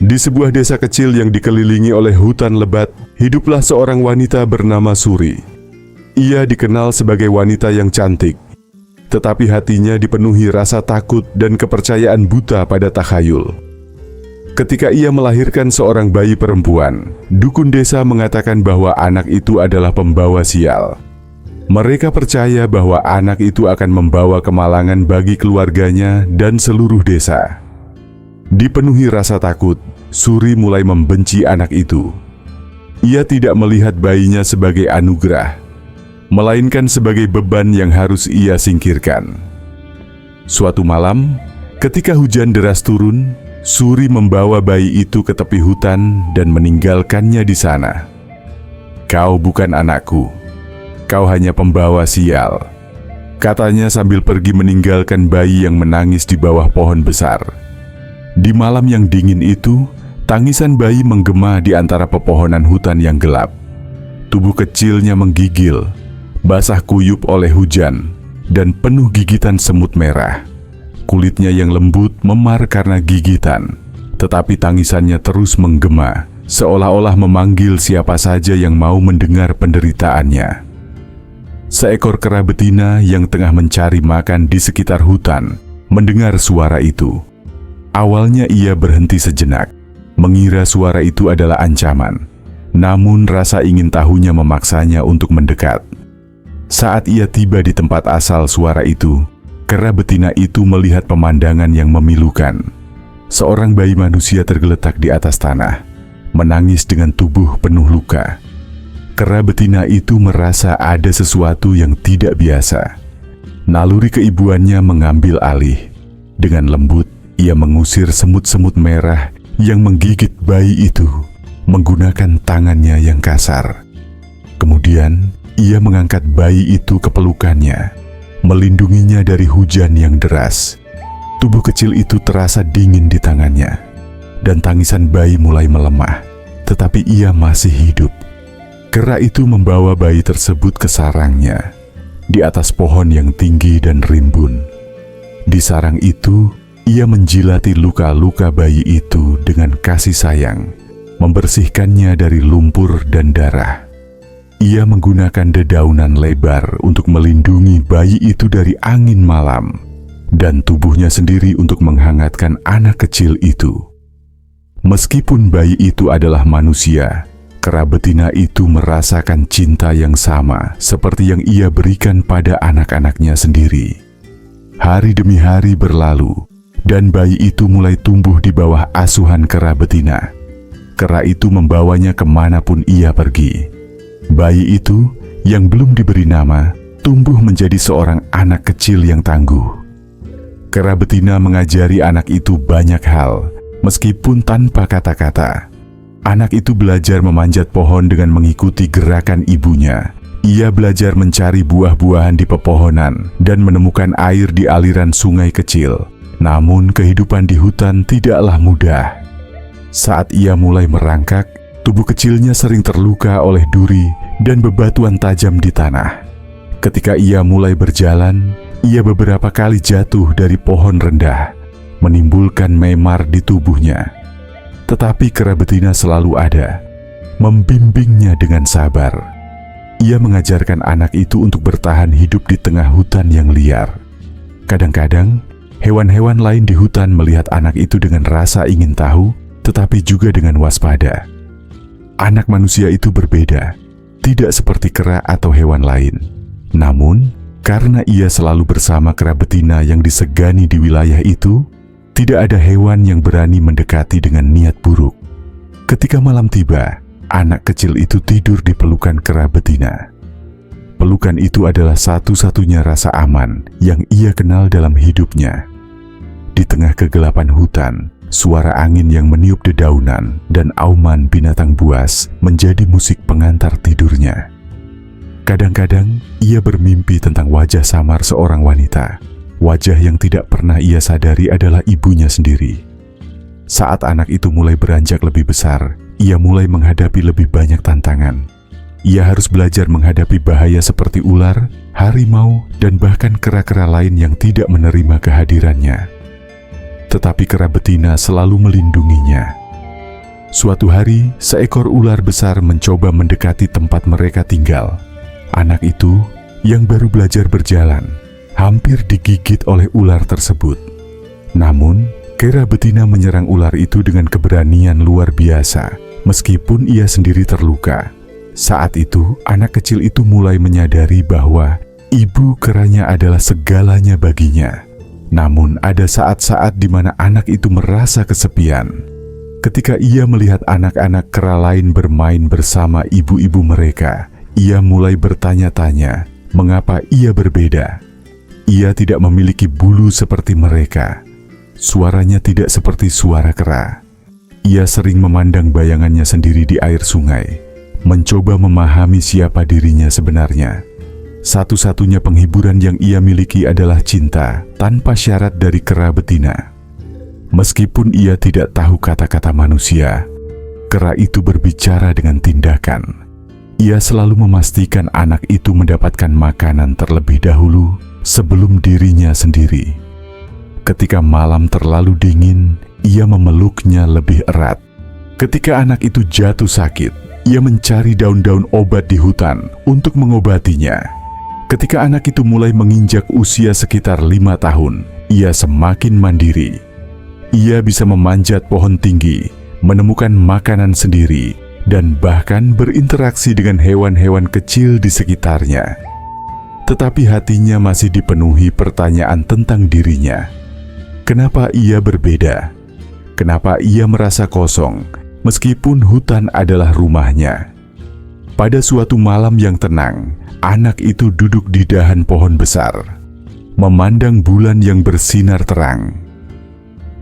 Di sebuah desa kecil yang dikelilingi oleh hutan lebat, hiduplah seorang wanita bernama Suri. Ia dikenal sebagai wanita yang cantik, tetapi hatinya dipenuhi rasa takut dan kepercayaan buta pada takhayul. Ketika ia melahirkan seorang bayi perempuan, dukun desa mengatakan bahwa anak itu adalah pembawa sial. Mereka percaya bahwa anak itu akan membawa kemalangan bagi keluarganya dan seluruh desa. Dipenuhi rasa takut, Suri mulai membenci anak itu. Ia tidak melihat bayinya sebagai anugerah, melainkan sebagai beban yang harus ia singkirkan. Suatu malam, ketika hujan deras turun, Suri membawa bayi itu ke tepi hutan dan meninggalkannya di sana. "Kau bukan anakku, kau hanya pembawa sial," katanya sambil pergi meninggalkan bayi yang menangis di bawah pohon besar. Di malam yang dingin itu, tangisan bayi menggema di antara pepohonan hutan yang gelap. Tubuh kecilnya menggigil, basah kuyup oleh hujan, dan penuh gigitan semut merah. Kulitnya yang lembut memar karena gigitan, tetapi tangisannya terus menggema, seolah-olah memanggil siapa saja yang mau mendengar penderitaannya. Seekor kera betina yang tengah mencari makan di sekitar hutan mendengar suara itu. Awalnya ia berhenti sejenak, mengira suara itu adalah ancaman. Namun rasa ingin tahunya memaksanya untuk mendekat. Saat ia tiba di tempat asal suara itu, kera betina itu melihat pemandangan yang memilukan. Seorang bayi manusia tergeletak di atas tanah, menangis dengan tubuh penuh luka. Kera betina itu merasa ada sesuatu yang tidak biasa. Naluri keibuannya mengambil alih. Dengan lembut, ia mengusir semut-semut merah yang menggigit bayi itu menggunakan tangannya yang kasar. Kemudian, ia mengangkat bayi itu ke pelukannya, melindunginya dari hujan yang deras. Tubuh kecil itu terasa dingin di tangannya, dan tangisan bayi mulai melemah, tetapi ia masih hidup. Kera itu membawa bayi tersebut ke sarangnya, di atas pohon yang tinggi dan rimbun. Di sarang itu, ia menjilati luka-luka bayi itu dengan kasih sayang, membersihkannya dari lumpur dan darah. Ia menggunakan dedaunan lebar untuk melindungi bayi itu dari angin malam, dan tubuhnya sendiri untuk menghangatkan anak kecil itu. Meskipun bayi itu adalah manusia, kera betina itu merasakan cinta yang sama seperti yang ia berikan pada anak-anaknya sendiri. Hari demi hari berlalu, dan bayi itu mulai tumbuh di bawah asuhan kera betina. Kera itu membawanya kemanapun ia pergi. Bayi itu, yang belum diberi nama, tumbuh menjadi seorang anak kecil yang tangguh. Kera betina mengajari anak itu banyak hal, meskipun tanpa kata-kata. Anak itu belajar memanjat pohon dengan mengikuti gerakan ibunya. Ia belajar mencari buah-buahan di pepohonan dan menemukan air di aliran sungai kecil. Namun kehidupan di hutan tidaklah mudah. Saat ia mulai merangkak, tubuh kecilnya sering terluka oleh duri dan bebatuan tajam di tanah. Ketika ia mulai berjalan, ia beberapa kali jatuh dari pohon rendah, menimbulkan memar di tubuhnya. Tetapi kera betina selalu ada, membimbingnya dengan sabar. Ia mengajarkan anak itu untuk bertahan hidup di tengah hutan yang liar. Kadang-kadang, hewan-hewan lain di hutan melihat anak itu dengan rasa ingin tahu, tetapi juga dengan waspada. Anak manusia itu berbeda, tidak seperti kera atau hewan lain. Namun, karena ia selalu bersama kera betina yang disegani di wilayah itu, tidak ada hewan yang berani mendekati dengan niat buruk. Ketika malam tiba, anak kecil itu tidur di pelukan kera betina. Pelukan itu adalah satu-satunya rasa aman yang ia kenal dalam hidupnya. Di tengah kegelapan hutan, suara angin yang meniup dedaunan dan auman binatang buas menjadi musik pengantar tidurnya. Kadang-kadang ia bermimpi tentang wajah samar seorang wanita. Wajah yang tidak pernah ia sadari adalah ibunya sendiri. Saat anak itu mulai beranjak lebih besar, ia mulai menghadapi lebih banyak tantangan. Ia harus belajar menghadapi bahaya seperti ular, harimau, dan bahkan kera-kera lain yang tidak menerima kehadirannya. Tetapi kera betina selalu melindunginya. Suatu hari, seekor ular besar mencoba mendekati tempat mereka tinggal. Anak itu, yang baru belajar berjalan, hampir digigit oleh ular tersebut. Namun, kera betina menyerang ular itu dengan keberanian luar biasa, meskipun ia sendiri terluka. Saat itu, anak kecil itu mulai menyadari bahwa ibu keranya adalah segalanya baginya. Namun, ada saat-saat di mana anak itu merasa kesepian. Ketika ia melihat anak-anak kera lain bermain bersama ibu-ibu mereka, ia mulai bertanya-tanya mengapa ia berbeda. Ia tidak memiliki bulu seperti mereka. Suaranya tidak seperti suara kera. Ia sering memandang bayangannya sendiri di air sungai, mencoba memahami siapa dirinya sebenarnya. Satu-satunya penghiburan yang ia miliki adalah cinta tanpa syarat dari kera betina. Meskipun ia tidak tahu kata-kata manusia, kera itu berbicara dengan tindakan. Ia selalu memastikan anak itu mendapatkan makanan terlebih dahulu sebelum dirinya sendiri. Ketika malam terlalu dingin, ia memeluknya lebih erat. Ketika anak itu jatuh sakit, ia mencari daun-daun obat di hutan untuk mengobatinya. Ketika anak itu mulai menginjak usia sekitar 5 tahun, ia semakin mandiri. Ia bisa memanjat pohon tinggi, menemukan makanan sendiri, dan bahkan berinteraksi dengan hewan-hewan kecil di sekitarnya. Tetapi hatinya masih dipenuhi pertanyaan tentang dirinya. Kenapa ia berbeda? Kenapa ia merasa kosong, meskipun hutan adalah rumahnya? Pada suatu malam yang tenang, anak itu duduk di dahan pohon besar, memandang bulan yang bersinar terang.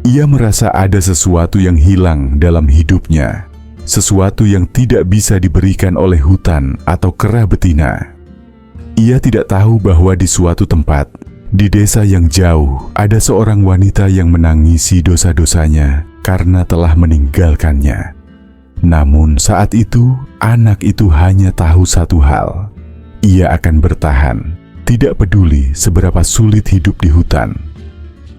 Ia merasa ada sesuatu yang hilang dalam hidupnya, sesuatu yang tidak bisa diberikan oleh hutan atau kera betina. Ia tidak tahu bahwa di suatu tempat, di desa yang jauh, ada seorang wanita yang menangisi dosa-dosanya karena telah meninggalkannya. Namun saat itu, anak itu hanya tahu satu hal. Ia akan bertahan, tidak peduli seberapa sulit hidup di hutan.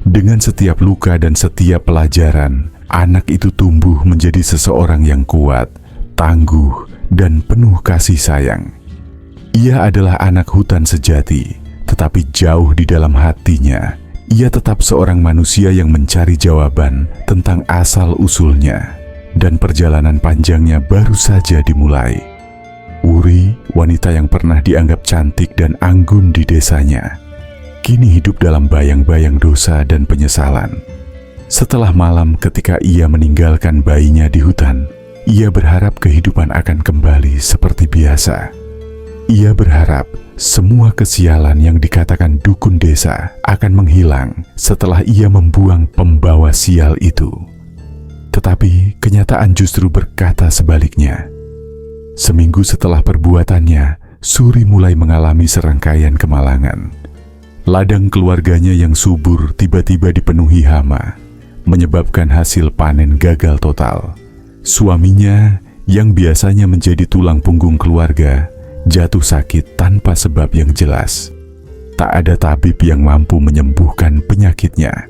Dengan setiap luka dan setiap pelajaran, anak itu tumbuh menjadi seseorang yang kuat, tangguh, dan penuh kasih sayang. Ia adalah anak hutan sejati, tetapi jauh di dalam hatinya, ia tetap seorang manusia yang mencari jawaban tentang asal-usulnya. Dan perjalanan panjangnya baru saja dimulai. Uri, wanita yang pernah dianggap cantik dan anggun di desanya, kini hidup dalam bayang-bayang dosa dan penyesalan. Setelah malam ketika ia meninggalkan bayinya di hutan, ia berharap kehidupan akan kembali seperti biasa. Ia berharap semua kesialan yang dikatakan dukun desa akan menghilang setelah ia membuang pembawa sial itu. Tetapi kenyataan justru berkata sebaliknya. Seminggu setelah perbuatannya, Suri mulai mengalami serangkaian kemalangan. Ladang keluarganya yang subur tiba-tiba dipenuhi hama, menyebabkan hasil panen gagal total. Suaminya, yang biasanya menjadi tulang punggung keluarga, jatuh sakit tanpa sebab yang jelas. Tak ada tabib yang mampu menyembuhkan penyakitnya.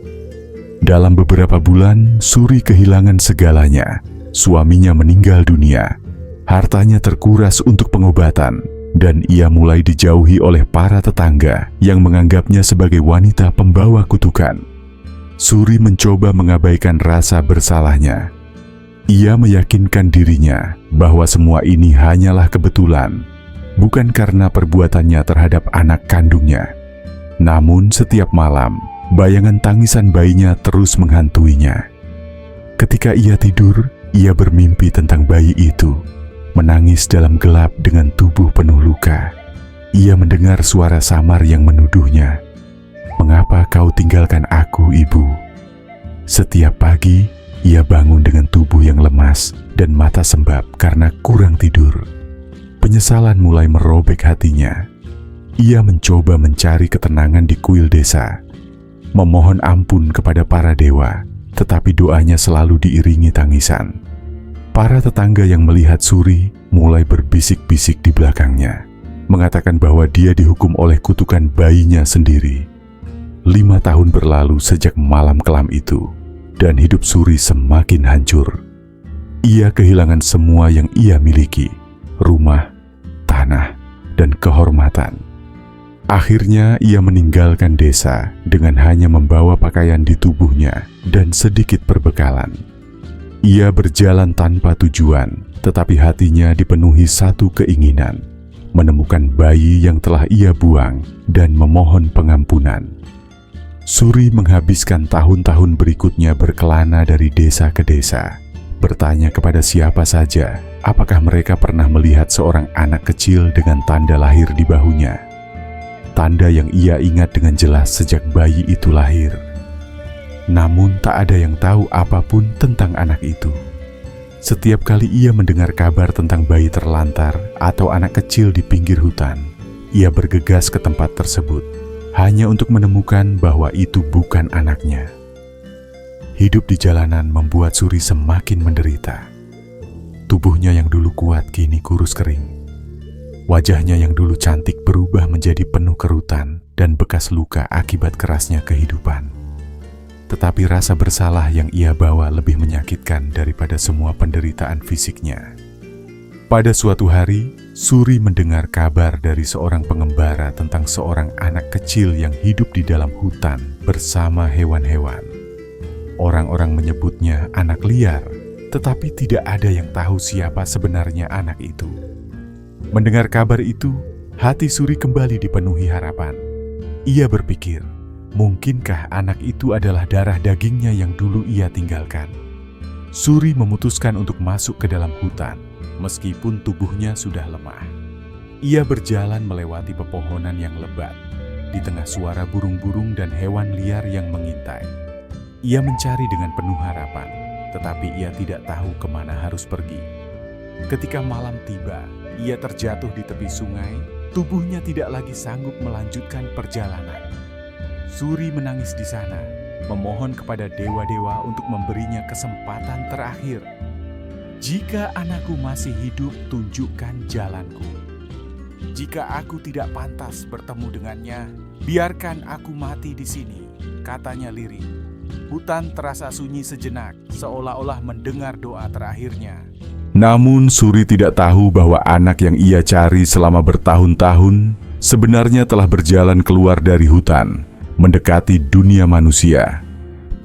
Dalam beberapa bulan, Suri kehilangan segalanya. Suaminya meninggal dunia, hartanya terkuras untuk pengobatan, dan ia mulai dijauhi oleh para tetangga yang menganggapnya sebagai wanita pembawa kutukan. Suri mencoba mengabaikan rasa bersalahnya. Ia meyakinkan dirinya bahwa semua ini hanyalah kebetulan, bukan karena perbuatannya terhadap anak kandungnya. Namun setiap malam, bayangan tangisan bayinya terus menghantuinya. Ketika ia tidur, ia bermimpi tentang bayi itu, menangis dalam gelap dengan tubuh penuh luka. Ia mendengar suara samar yang menuduhnya, "Mengapa kau tinggalkan aku, Ibu?" Setiap pagi, ia bangun dengan tubuh yang lemas dan mata sembab karena kurang tidur. Penyesalan mulai merobek hatinya. Ia mencoba mencari ketenangan di kuil desa, memohon ampun kepada para dewa, tetapi doanya selalu diiringi tangisan. Para tetangga yang melihat Suri mulai berbisik-bisik di belakangnya, mengatakan bahwa dia dihukum oleh kutukan bayinya sendiri. 5 tahun berlalu sejak malam kelam itu, dan hidup Suri semakin hancur. ia kehilangan semua yang ia miliki, rumah, tanah, dan kehormatan. Akhirnya ia meninggalkan desa dengan hanya membawa pakaian di tubuhnya dan sedikit perbekalan. Ia berjalan tanpa tujuan, tetapi hatinya dipenuhi satu keinginan, menemukan bayi yang telah ia buang dan memohon pengampunan. Suri menghabiskan tahun-tahun berikutnya berkelana dari desa ke desa, bertanya kepada siapa saja apakah mereka pernah melihat seorang anak kecil dengan tanda lahir di bahunya. Tanda yang ia ingat dengan jelas sejak bayi itu lahir. Namun tak ada yang tahu apapun tentang anak itu. Setiap kali ia mendengar kabar tentang bayi terlantar atau anak kecil di pinggir hutan, ia bergegas ke tempat tersebut, hanya untuk menemukan bahwa itu bukan anaknya. Hidup di jalanan membuat Suri semakin menderita. Tubuhnya yang dulu kuat kini kurus kering. Wajahnya yang dulu cantik berubah menjadi penuh kerutan dan bekas luka akibat kerasnya kehidupan. Tetapi rasa bersalah yang ia bawa lebih menyakitkan daripada semua penderitaan fisiknya. Pada suatu hari, Suri mendengar kabar dari seorang pengembara tentang seorang anak kecil yang hidup di dalam hutan bersama hewan-hewan. Orang-orang menyebutnya anak liar, tetapi tidak ada yang tahu siapa sebenarnya anak itu. Mendengar kabar itu, hati Suri kembali dipenuhi harapan. Ia berpikir, mungkinkah anak itu adalah darah dagingnya yang dulu ia tinggalkan? Suri memutuskan untuk masuk ke dalam hutan, meskipun tubuhnya sudah lemah. Ia berjalan melewati pepohonan yang lebat, di tengah suara burung-burung dan hewan liar yang mengintai. Ia mencari dengan penuh harapan, tetapi ia tidak tahu kemana harus pergi. Ketika malam tiba, ia terjatuh di tepi sungai, tubuhnya tidak lagi sanggup melanjutkan perjalanan. Suri menangis di sana, memohon kepada dewa-dewa untuk memberinya kesempatan terakhir. Jika anakku masih hidup, tunjukkan jalanku. Jika aku tidak pantas bertemu dengannya, biarkan aku mati di sini, katanya lirih. Hutan terasa sunyi sejenak, seolah-olah mendengar doa terakhirnya. Namun Suri tidak tahu bahwa anak yang ia cari selama bertahun-tahun sebenarnya telah berjalan keluar dari hutan, mendekati dunia manusia.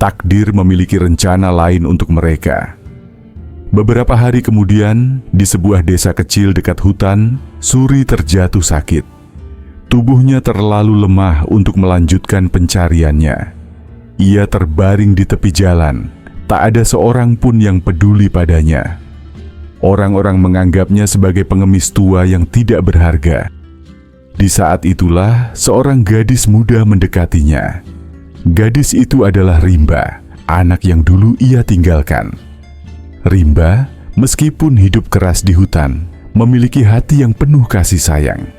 Takdir memiliki rencana lain untuk mereka. Beberapa hari kemudian, di sebuah desa kecil dekat hutan, Suri terjatuh sakit. Tubuhnya terlalu lemah untuk melanjutkan pencariannya. Ia terbaring di tepi jalan, tak ada seorang pun yang peduli padanya. Orang-orang menganggapnya sebagai pengemis tua yang tidak berharga. Di saat itulah, seorang gadis muda mendekatinya. Gadis itu adalah Rimba, anak yang dulu ia tinggalkan. Rimba, meskipun hidup keras di hutan, memiliki hati yang penuh kasih sayang.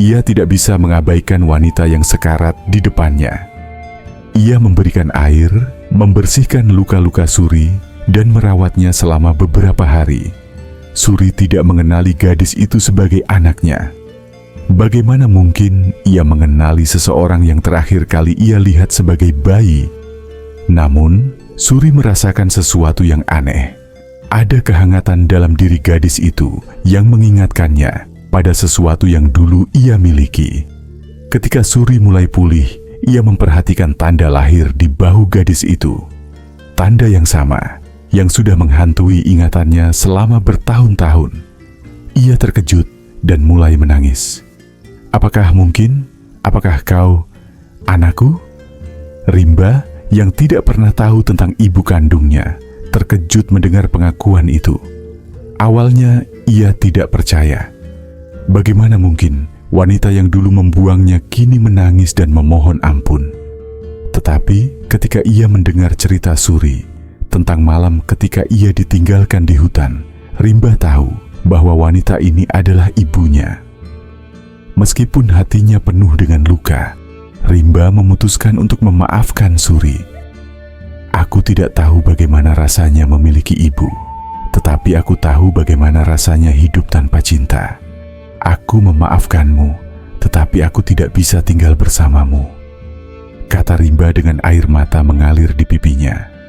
Ia tidak bisa mengabaikan wanita yang sekarat di depannya. Ia memberikan air, membersihkan luka-luka Suri, dan merawatnya selama beberapa hari. Suri tidak mengenali gadis itu sebagai anaknya. Bagaimana mungkin ia mengenali seseorang yang terakhir kali ia lihat sebagai bayi? Namun, Suri merasakan sesuatu yang aneh. Ada kehangatan dalam diri gadis itu yang mengingatkannya pada sesuatu yang dulu ia miliki. Ketika Suri mulai pulih, ia memperhatikan tanda lahir di bahu gadis itu. Tanda yang sama yang sudah menghantui ingatannya selama bertahun-tahun. Ia terkejut dan mulai menangis. Apakah mungkin? Apakah kau anakku? Rimba yang tidak pernah tahu tentang ibu kandungnya terkejut mendengar pengakuan itu. Awalnya ia tidak percaya. Bagaimana mungkin wanita yang dulu membuangnya kini menangis dan memohon ampun? Tetapi ketika ia mendengar cerita Suri tentang malam ketika ia ditinggalkan di hutan, Rimba tahu bahwa wanita ini adalah ibunya. Meskipun hatinya penuh dengan luka, Rimba memutuskan untuk memaafkan Suri. Aku tidak tahu bagaimana rasanya memiliki ibu, tetapi aku tahu bagaimana rasanya hidup tanpa cinta. Aku memaafkanmu, tetapi aku tidak bisa tinggal bersamamu, kata Rimba dengan air mata mengalir di pipinya.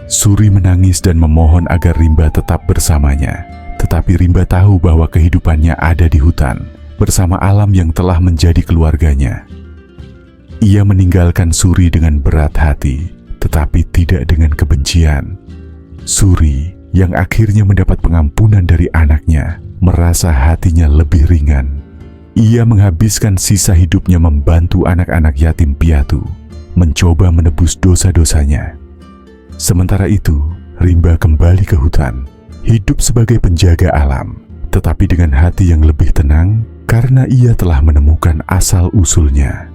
Suri menangis dan memohon agar Rimba tetap bersamanya. Tetapi Rimba tahu bahwa kehidupannya ada di hutan, bersama alam yang telah menjadi keluarganya. Ia meninggalkan Suri dengan berat hati, tetapi tidak dengan kebencian. Suri, yang akhirnya mendapat pengampunan dari anaknya, merasa hatinya lebih ringan. Ia menghabiskan sisa hidupnya membantu anak-anak yatim piatu, mencoba menebus dosa-dosanya. Sementara itu, Rimba kembali ke hutan, hidup sebagai penjaga alam, tetapi dengan hati yang lebih tenang karena ia telah menemukan asal-usulnya.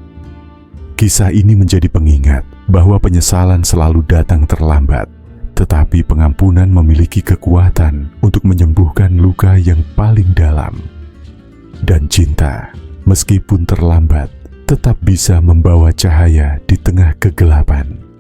Kisah ini menjadi pengingat bahwa penyesalan selalu datang terlambat, tetapi pengampunan memiliki kekuatan untuk menyembuhkan luka yang paling dalam. Dan cinta, meskipun terlambat, tetap bisa membawa cahaya di tengah kegelapan.